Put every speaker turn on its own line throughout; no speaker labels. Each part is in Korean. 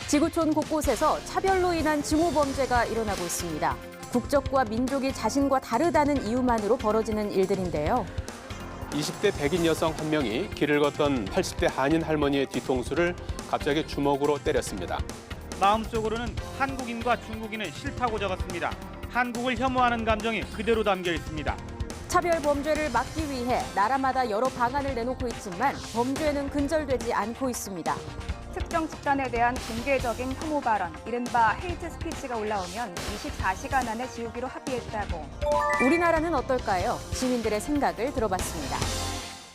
지구촌 곳곳에서 차별로 인한 징후범죄가 일어나고 있습니다. 국적과 민족이 자신과 다르다는 이유만으로 벌어지는 일들인데요.
20대 백인 여성 한 명이 길을 걷던 80대 한인 할머니의 뒤통수를 갑자기 주먹으로 때렸습니다.
마음속으로는 한국인과 중국인은 싫다고 적었습니다. 한국을 혐오하는 감정이 그대로 담겨 있습니다.
차별 범죄를 막기 위해 나라마다 여러 방안을 내놓고 있지만 범죄는 근절되지 않고 있습니다.
특정 집단에 대한 공개적인 혐오 발언, 이른바 헤이트 스피치가 올라오면 24시간 안에 지우기로 합의했다고.
우리나라는 어떨까요? 시민들의 생각을 들어봤습니다.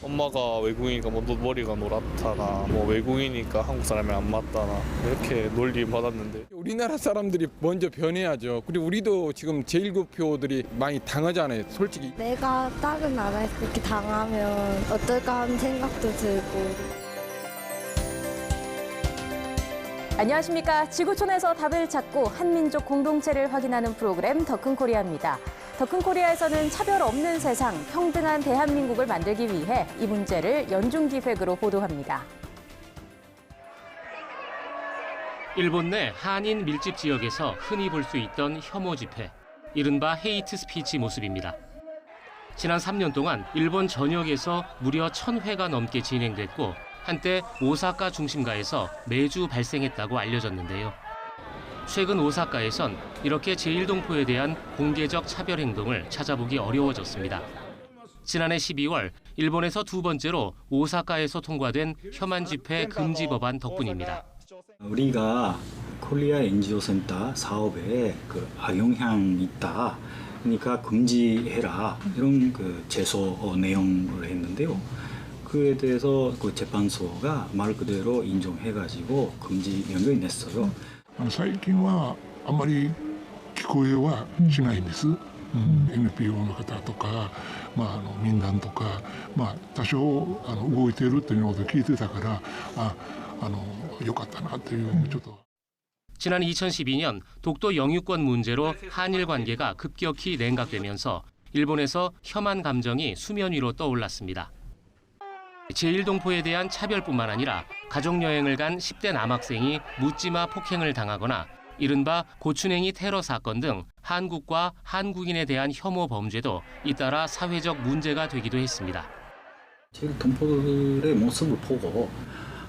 엄마가 외국인이니까 뭐 머리가 노랗다나 뭐 외국인이니까 한국 사람이 안 맞다나 이렇게 논리 받았는데
우리나라 사람들이 먼저 변해야죠. 그리고 우리도 지금 제1국표들이 많이 당하잖아요, 솔직히.
내가 다른 나라에서 그렇게 당하면 어떨까 하는 생각도 들고.
안녕하십니까. 지구촌에서 답을 찾고 한민족 공동체를 확인하는 프로그램 더 큰 코리아입니다. 더 큰 코리아에서는 차별 없는 세상, 평등한 대한민국을 만들기 위해 이 문제를 연중기획으로 보도합니다.
일본 내 한인 밀집 지역에서 흔히 볼 수 있던 혐오 집회, 이른바 헤이트 스피치 모습입니다. 지난 3년 동안 일본 전역에서 무려 1000회가 넘게 진행됐고 한때 오사카 중심가에서 매주 발생했다고 알려졌는데요. 최근 오사카에선 이렇게 제1동포에 대한 공개적 차별 행동을 찾아보기 어려워졌습니다. 지난해 12월 일본에서 두 번째로 오사카에서 통과된 혐한 집회 금지 법안 덕분입니다.
우리가 코리아 NGO 센터 사업에 악영향이 있다. 그러니까 금지해라. 이런 제소 내용을 했는데요. 그에 대해서 재판소가 말 그대로 인정해가지고 금지 명령을 냈어요.
最近はあまり聞こえはしないんです。NPO の方とか、民団とか、多少動いているということを聞いてたから、良かったなというふうにちょっと。
지난 2012년 독도 영유권 문제로 한일 관계가 급격히 냉각되면서 일본에서 혐한 감정이 수면 위로 떠올랐습니다. 제1동포에 대한 차별뿐만 아니라 가족여행을 간 10대 남학생이 묻지마 폭행을 당하거나 이른바 고춘행이 테러 사건 등 한국과 한국인에 대한 혐오 범죄도 잇따라 사회적 문제가 되기도 했습니다.
제1동포들의 모습을 보고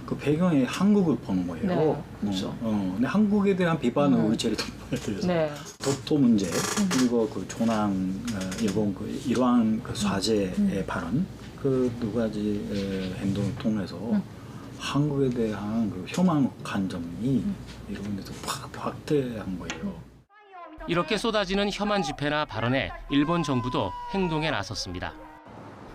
그 배경에 한국을 보는 거예요.
네, 그렇죠.
근데 한국에 대한 비판은 우리 제1동포에 대해서
네.
독도 문제 그리고 조남 일본 일왕 사제의 발언 그 두 가지 행동을 통해서 한국에 대한 혐한 감정이 이런 데서 확대한 거예요.
이렇게 쏟아지는 혐한 집회나 발언에 일본 정부도 행동에 나섰습니다.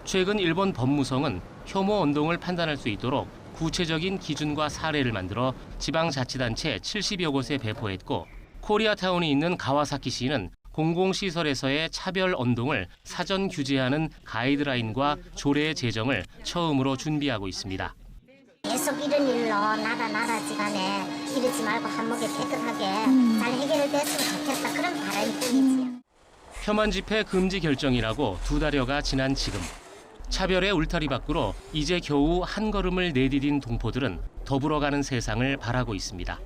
최근 일본 법무성은 혐오 운동을 판단할 수 있도록 구체적인 기준과 사례를 만들어 지방자치단체 70여 곳에 배포했고 코리아타운이 있는 가와사키시는 공공시설에서의 차별 운동을 사전 규제하는 가이드라인과 조례 제정을 처음으로 준비하고 있습니다.
계속 이런 일로 나라 이러지 말고 한목에 깨끗하게 잘 해결됐으면 좋겠다 그런 바람이 뿐이지요.
혐한 집회 금지 결정이라고 두 달여가 지난 지금 차별의 울타리 밖으로 이제 겨우 한 걸음을 내디딘 동포들은 더불어가는 세상을 바라고 있습니다.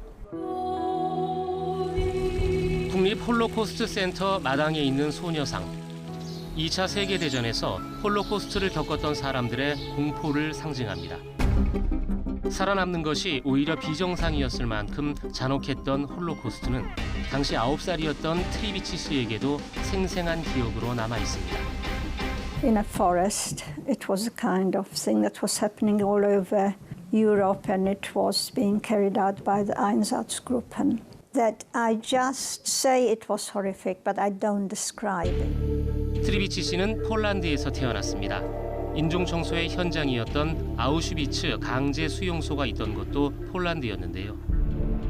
국립 홀로코스트 센터 마당에 있는 소녀상. 2차 세계대전에서 홀로코스트를 겪었던 사람들의 공포를 상징합니다. 살아남는 것이 오히려 비정상이었을 만큼 잔혹했던 홀로코스트는 당시 9살이었던 트리비치 씨에게도 생생한 기억으로 남아 있습니다.
In a forest, it was a kind of thing that was happening all over Europe, and it was being carried out by the Einsatzgruppen. That I just say it was horrific, but I don't describe it.
트리비치 씨는 폴란드에서 태어났습니다. 인종청소의 현장이었던 아우슈비츠 강제 수용소가 있던 곳도 폴란드였는데요.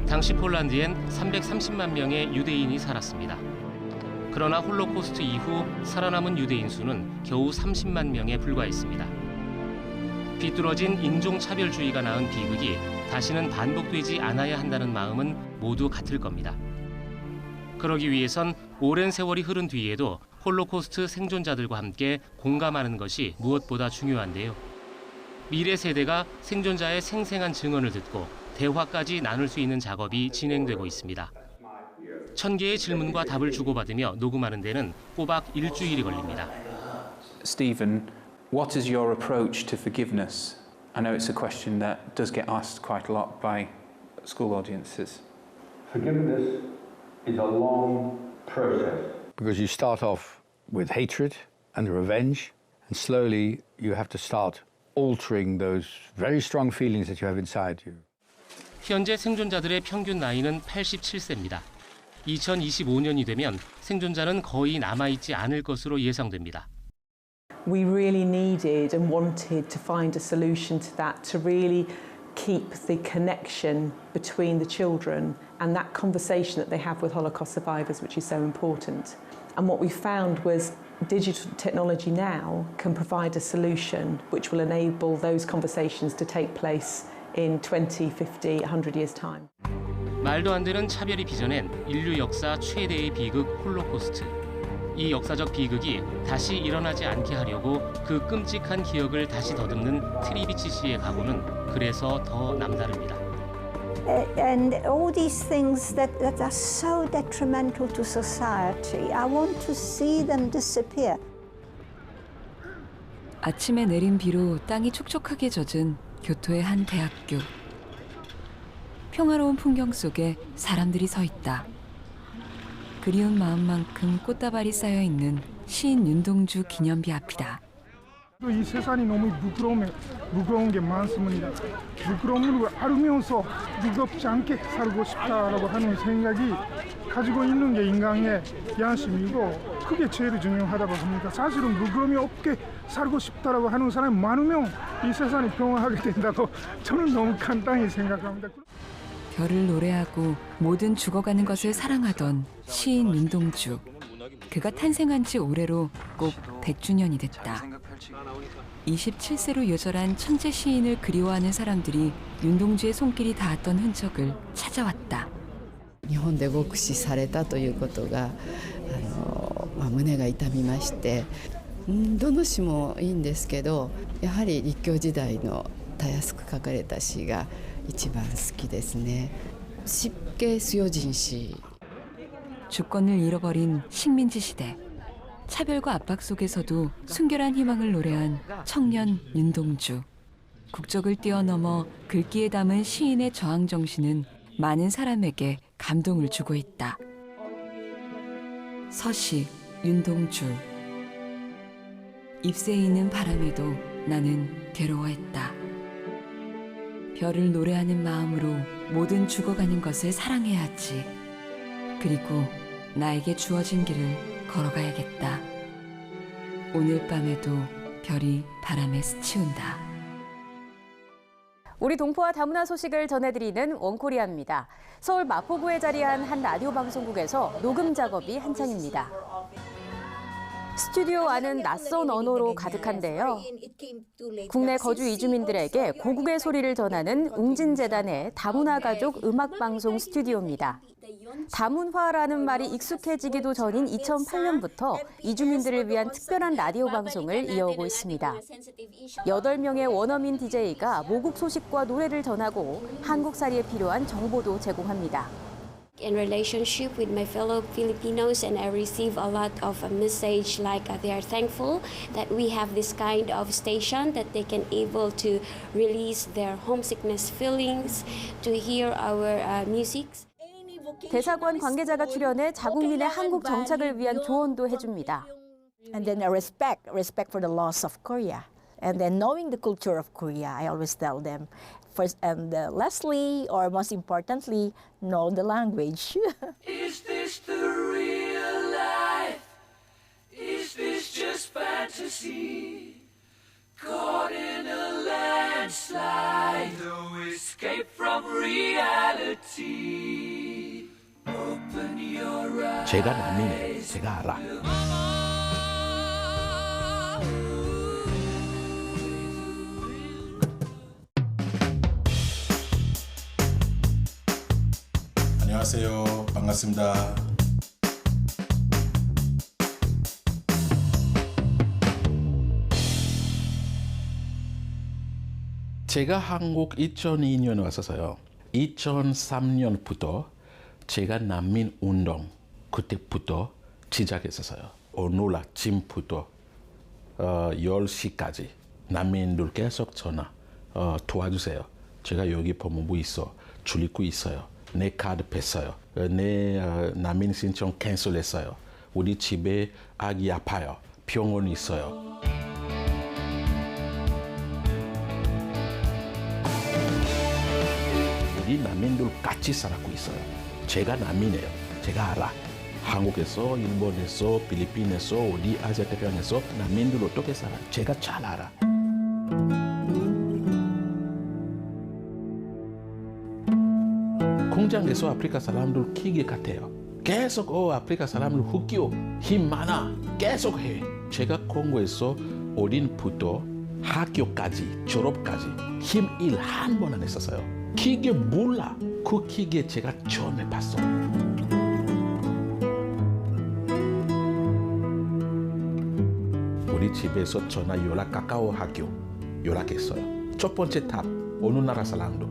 당시 폴란드엔 330만 명의 유대인이 살았습니다. 그러나 홀로코스트 이후 살아남은 유대인 수는 겨우 30만 명에 불과했습니다. 비뚤어진 인종차별주의가 낳은 비극이 다시는 반복되지 않아야 한다는 마음은 모두 같을 겁니다. 그러기 위해선 오랜 세월이 흐른 뒤에도 홀로코스트 생존자들과 함께 공감하는 것이 무엇보다 중요한데요. 미래 세대가 생존자의 생생한 증언을 듣고 대화까지 나눌 수 있는 작업이 진행되고 있습니다. 1000개의 질문과 답을 주고받으며 녹음하는 데는 꼬박 일주일이 걸립니다.
Stephen, what is your approach to forgiveness? I know it's a question that does get asked quite a lot by school audiences.
Forgiveness is a long process.
Because you start off with hatred and revenge, and slowly you have to start altering those very strong feelings that you have inside you.
현재 생존자들의 평균 나이는 87세입니다. 2025년이 되면 생존자는 거의 남아있지 않을 것으로 예상됩니다.
We really needed and wanted to find a solution to that, to really keep the connection between the children and that conversation that they have with Holocaust survivors, which is so important. And what we found was digital technology now can provide a solution which will enable those conversations to take place in 20, 50, 100 years' time.
말도 안 되는 차별이 빚어낸 인류 역사 최대의 비극 홀로코스트. 이 역사적 비극이 다시 일어나지 않게 하려고 그 끔찍한 기억을 다시 더듬는 트리비치 씨의 각오는 그래서 더 남다릅니다.
And all these things that are so detrimental to society, I want to see them disappear.
아침에 내린 비로 땅이 촉촉하게 젖은 교토의 한 대학교. 평화로운 풍경 속에 사람들이 서 있다. 그리운 마음만큼 꽃다발이 쌓여 있는 시인 윤동주 기념비 앞이다.
이 세상이 너무 무거운 게 많습니다. 무거운 걸 알면서 무겁지 않게 살고 싶다라고 하는 생각이 가지고 있는 게 인간의 양심이고 그게 제일 중요하다고 봅니다. 사실은 무거움이 없게 살고 싶다라고 하는 사람이 많으면 이 세상이 평화하게 된다고 저는 너무 간단히 생각합니다.
별을 노래하고 모든 죽어가는 것을 사랑하던 시인 윤동주. 그가 탄생한 지 올해로 꼭 100주년이 됐다. 27세로 요절한 천재 시인을 그리워하는 사람들이 윤동주의 손길이 닿았던 흔적을 찾아왔다.
日本で獄死されたということが胸が痛みまして、どの詩もいいんですけど、やはり立教時代のたやすく書かれた詩が一番好きですね。湿気수요진 시.
주권을 잃어버린 식민지 시대. 차별과 압박 속에서도 순결한 희망을 노래한 청년 윤동주. 국적을 뛰어넘어 글귀에 담은 시인의 저항 정신은 많은 사람에게 감동을 주고 있다. 서시 윤동주. 잎새에 있는 바람에도 나는 괴로워했다. 별을 노래하는 마음으로 모든 죽어가는 것을 사랑해야지. 그리고 나에게 주어진 길을 걸어가야겠다. 오늘 밤에도 별이 바람에 스치운다.
우리 동포와 다문화 소식을 전해드리는 원코리아입니다. 서울 마포구에 자리한 한 라디오 방송국에서 녹음 작업이 한창입니다. 스튜디오 안은 낯선 언어로 가득한데요. 국내 거주 이주민들에게 고국의 소리를 전하는 웅진재단의 다문화 가족 음악방송 스튜디오입니다. 다문화라는 말이 익숙해지기도 전인 2008년부터 이주민들을 위한 특별한 라디오 방송을 이어오고 있습니다. 8명의 원어민 DJ가 모국 소식과 노래를 전하고 한국살이에 필요한 정보도 제공합니다.
In relationship with my fellow Filipinos, and I receive a lot of a message like they are thankful that we have this kind of station that they can able to release their homesickness feelings, to hear our music.
대사관 관계자가 출연해 자국민의 한국 정착을 위한 조언도 해줍니다.
And then respect for the laws of Korea. And then knowing the culture of Korea, I always tell them. First, and lastly, or most importantly, know the language.
Is this the real life? Is this just fantasy? Caught in a landslide, no escape from reality. Open your eyes.
제가 난민이에요. 제가 알아.
안녕하세요. 반갑습니다.
제가 한국 2002년에 왔었어요.
2003년부터 제가 난민 운동 그때부터 시작했었어요. 오늘 아침부터 10시까지 난민들 계속 전화 도와주세요. 제가 여기 법무부 있어. 출입구 있어요. 내 카드 뺐어요. 내 난민 신청 캔슬했어요. 우리 집에 아기 아파요. 병원 있어요. 우리 난민들 같이 살고 있어요. 제가 난민이에요. 제가 알아. 한국에서, 일본에서, 필리핀에서, 어디 아시아 태평양에서 난민들 어떻게 살아요. 제가 잘 알아. 공장에서 아프리카 사람들 기계 같아요. 계속 아프리카 사람들 흑기요 힘 많아 계속 해. 제가 콩고에서 어린부터 학교까지 졸업까지 힘 일 한 번 안 했었어요. 기계 몰라. 그 기계 제가 처음에 봤어. 우리 집에서 전화 연락 카카오 학교 연락했어요. 첫 번째 탑 어느 나라 사람도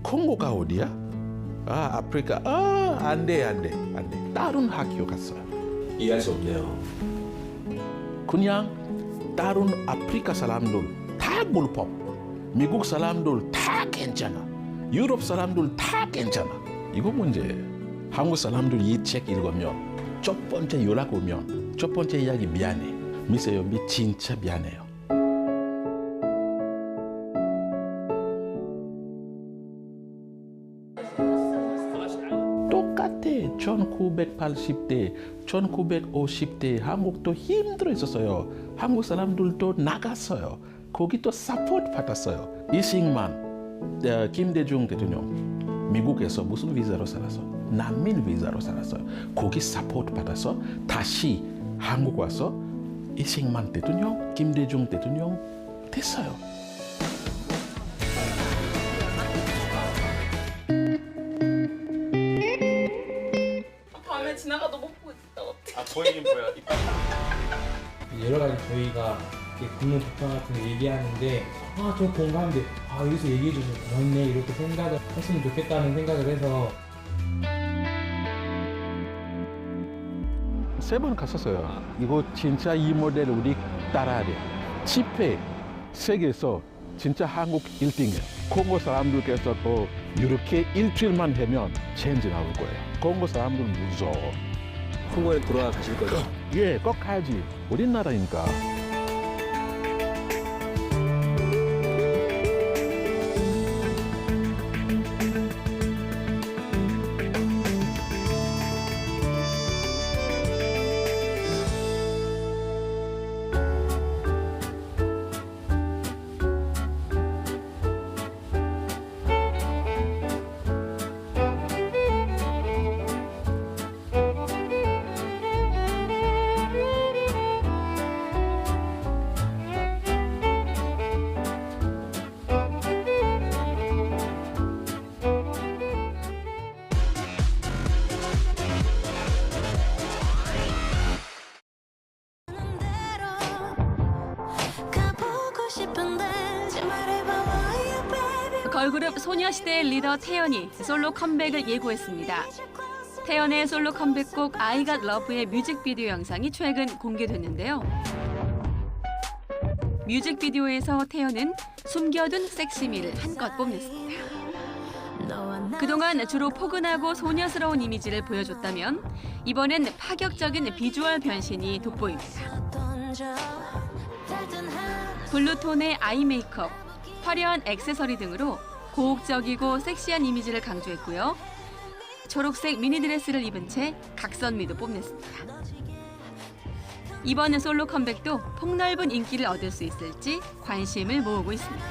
콩고가 어디야? 아프리카. 안 돼. 다른 학교 갔어요.
이해할 수 없네요.
그냥 다른 아프리카 사람들 다 불법. 미국 사람들 다 괜찮아. 유럽 사람들 다 괜찮아. 이거 문제예요. 한국 사람들 이 책 읽으면 첫 번째 연락 오면 첫 번째 이야기 미안해. 미세요. 진짜 미안해요. 똑같아. 1980대, 1950대 한국도 힘들었었어요. 한국 사람들도 나갔어요. 거기도 서포트 받았어요. 이승만, 김대중 대통령 미국에서 무슨 비자로 살았어? 난민 비자로 살았어요. 거기 서포트 받아서 다시 한국 와서 이승만 대통령, 김대중 대통령 됐어요.
밤에 지나가도 못 보겠다.
보이긴 보여.
여러 가지 저희가 근무 조건 같은 거 얘기하는데 저 공감돼. 여기서 얘기해 주셔서 고맙네. 이렇게 생각을 했으면 좋겠다는 생각을 해서
3번 갔었어요. 이거 진짜 이 모델 우리 따라야 돼. 집회 세계에서 진짜 한국 1등이에요. 콩고 사람들께서 이렇게 일주일만 하면 체인지 나올 거예요. 콩고 사람들 무서워.
콩고에 돌아가실 거죠?
예, 꼭 가야지. 우리나라니까.
걸그룹 소녀시대의 리더 태연이 솔로 컴백을 예고했습니다. 태연의 솔로 컴백곡 I Got Love의 뮤직비디오 영상이 최근 공개됐는데요. 뮤직비디오에서 태연은 숨겨둔 섹시미를 한껏 뽐냈습니다. 그동안 주로 포근하고 소녀스러운 이미지를 보여줬다면 이번엔 파격적인 비주얼 변신이 돋보입니다. 블루톤의 아이 메이크업, 화려한 액세서리 등으로 고혹적이고 섹시한 이미지를 강조했고요. 초록색 미니드레스를 입은 채 각선미도 뽐냈습니다. 이번 솔로 컴백도 폭넓은 인기를 얻을 수 있을지 관심을 모으고 있습니다.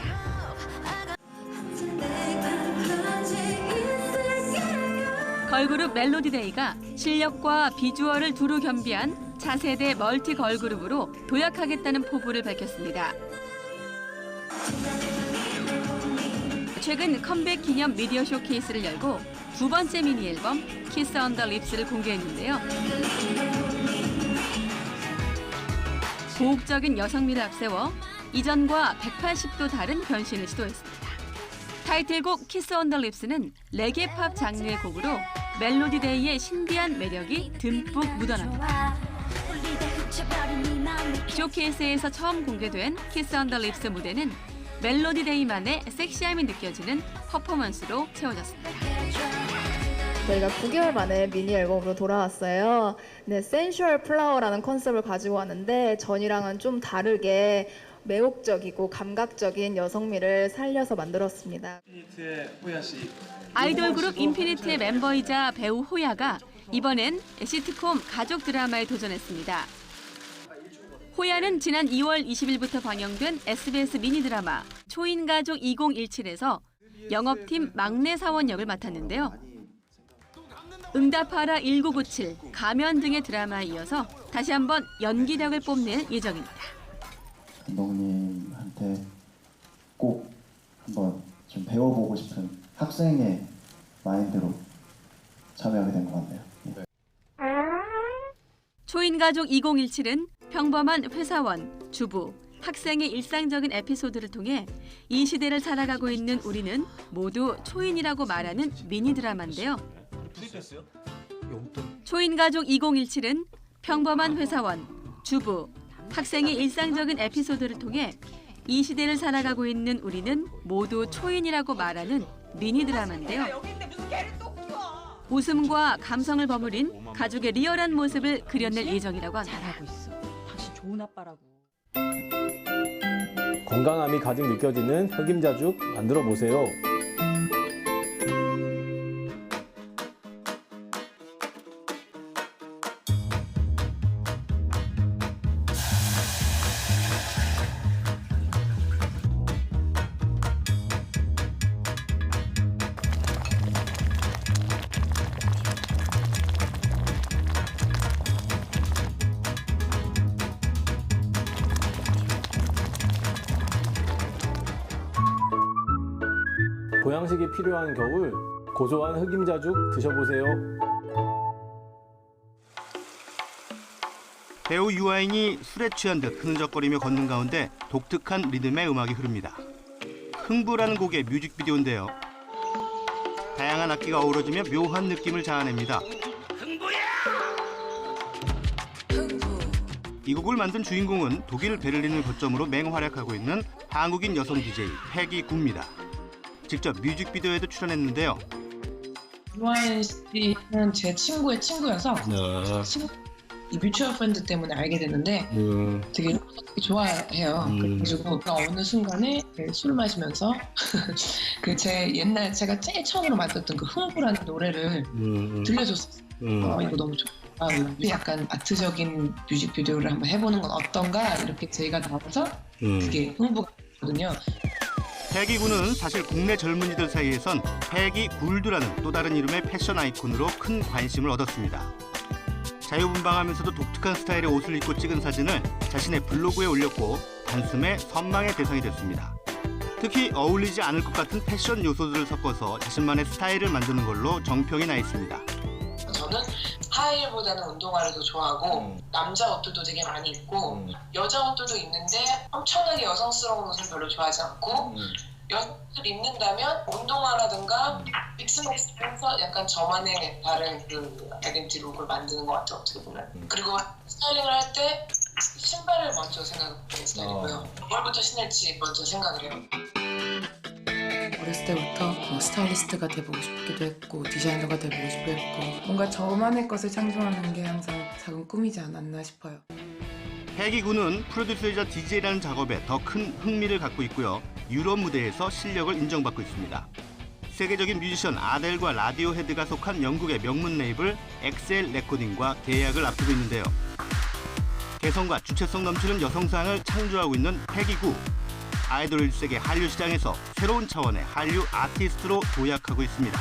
걸그룹 멜로디데이가 실력과 비주얼을 두루 겸비한 차세대 멀티 걸그룹으로 도약하겠다는 포부를 밝혔습니다. 최근 컴백 기념 미디어 쇼케이스를 열고 두 번째 미니 앨범 키스 on the Lips를 공개했는데요. 고혹적인 여성미를 앞세워 이전과 180도 다른 변신을 시도했습니다. 타이틀곡 키스 온 더 립스는 레게 팝 장르의 곡으로 멜로디 데이의 신비한 매력이 듬뿍 묻어납니다. 쇼케이스에서 처음 공개된 키스 온 더 립스 무대는 멜로디 데이만의 섹시함이 느껴지는 퍼포먼스로 채워졌습니다.
저희가 9개월 만에 미니 앨범으로 돌아왔어요. 네, 센슈얼 플라워라는 컨셉을 가지고 왔는데 전이랑은 좀 다르게 매혹적이고 감각적인 여성미를 살려서 만들었습니다.
아이돌 그룹 인피니트의 멤버이자 배우 호야가 이번엔 시트콤 가족 드라마에 도전했습니다. 호야는 지난 2월 20일부터 방영된 SBS 미니 드라마 초인가족 2017에서 영업팀 막내 사원 역을 맡았는데요. 응답하라 1997, 가면 등의 드라마에 이어서 다시 한번 연기력을 뽐낼 예정입니다.
감독님한테 꼭 한번 좀 배워보고 싶은 학생의 마인드로 참여하게 된 것 같네요.
초인가족 2017은 평범한 회사원, 주부, 학생의 일상적인 에피소드를 통해 이 시대를 살아가고 있는 우리는 모두 초인이라고 말하는 미니 드라마인데요. 초인가족 2017은 평범한 회사원, 주부, 학생의 일상적인 에피소드를 통해 이 시대를 살아가고 있는 우리는 모두 초인이라고 말하는 미니 드라마인데요. 웃음과 감성을 버무린 가족의 리얼한 모습을 그려낼 예정이라고 합니다.
잘하고 있어. 당신 좋은 아빠라고.
건강함이 가득 느껴지는 흑임자죽 만들어 보세요. 보양식이 필요한 겨울 고소한 흑임자죽 드셔보세요.
배우 유아인이 술에 취한 듯 흐느적거리며 걷는 가운데 독특한 리듬의 음악이 흐릅니다. 흥부라는 곡의 뮤직비디오인데요. 다양한 악기가 어우러지며 묘한 느낌을 자아냅니다. 이 곡을 만든 주인공은 독일 베를린을 거점으로 맹활약하고 있는 한국인 여성 DJ 패기 구입니다. 직접 뮤직비디오에도 출연했는데요.
유아인 씨는 제 친구의 친구여서 이 뮤추얼 펀드 때문에 알게 됐는데 되게 좋아해요. 그래가지고 어느 순간에 술 마시면서 그 제 옛날 제가 제일 처음으로 만들었던 그 흥부라는 노래를 들려줬어요. 이거 너무 좋아. 약간 아트적인 뮤직비디오를 한번 해보는 건 어떤가 이렇게 제가 나와서 그게 흥부가 거든요.
패기구는 사실 국내 젊은이들 사이에선 패기 굴드라는 또 다른 이름의 패션 아이콘으로 큰 관심을 얻었습니다. 자유분방하면서도 독특한 스타일의 옷을 입고 찍은 사진을 자신의 블로그에 올렸고 단숨에 선망의 대상이 됐습니다. 특히 어울리지 않을 것 같은 패션 요소들을 섞어서 자신만의 스타일을 만드는 걸로 정평이 나 있습니다.
저는 하이힐보다는 운동화를 더 좋아하고 남자 옷들도 되게 많이 입고 여자 옷들도 있는데 엄청나게 여성스러운 옷을 별로 좋아하지 않고 여자들 입는다면 운동화라든가 믹스매치해서 약간 저만의 다른 그 아이덴티 룩을 만드는 것 같아요. 어떻게 보면. 그리고 스타일링을 할 때 신발을 먼저 생각하는 스타일이고요. 뭘부터 신을지 먼저 생각을 해요.
어렸을 때부터 스타일리스트가 돼보고 싶기도 했고 디자이너가 돼보고 싶기도 했고 뭔가 저만의 것을 창조하는 게 항상 작은 꿈이지 않았나 싶어요.
패기구는 프로듀서이자 DJ라는 작업에 더 큰 흥미를 갖고 있고요. 유럽 무대에서 실력을 인정받고 있습니다. 세계적인 뮤지션 아델과 라디오헤드가 속한 영국의 명문 레이블 엑셀 레코딩과 계약을 앞두고 있는데요. 개성과 주체성 넘치는 여성상을 창조하고 있는 패기구. 아이돌 일색의 한류 시장에서 새로운 차원의 한류 아티스트로 도약하고 있습니다.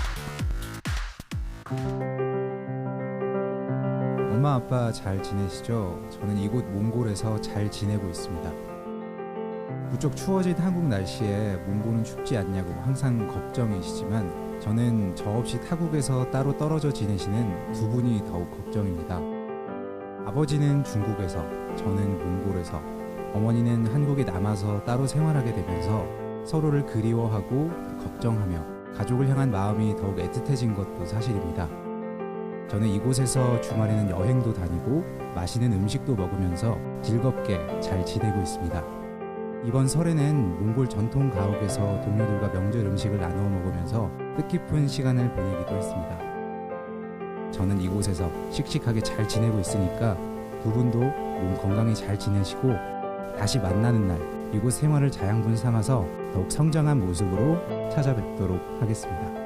엄마 아빠 잘 지내시죠? 저는 이곳 몽골에서 잘 지내고 있습니다. 무척 추워진 한국 날씨에 몽골은 춥지 않냐고 항상 걱정이시지만 저는 저 없이 타국에서 따로 떨어져 지내시는 두 분이 더욱 걱정입니다. 아버지는 중국에서, 저는 몽골에서, 어머니는 한국에 남아서 따로 생활하게 되면서 서로를 그리워하고 걱정하며 가족을 향한 마음이 더욱 애틋해진 것도 사실입니다. 저는 이곳에서 주말에는 여행도 다니고 맛있는 음식도 먹으면서 즐겁게 잘 지내고 있습니다. 이번 설에는 몽골 전통 가옥에서 동료들과 명절 음식을 나누어 먹으면서 뜻깊은 시간을 보내기도 했습니다. 저는 이곳에서 씩씩하게 잘 지내고 있으니까 두 분도 몸 건강히 잘 지내시고 다시 만나는 날 이곳 생활을 자양분 삼아서 더욱 성장한 모습으로 찾아뵙도록 하겠습니다.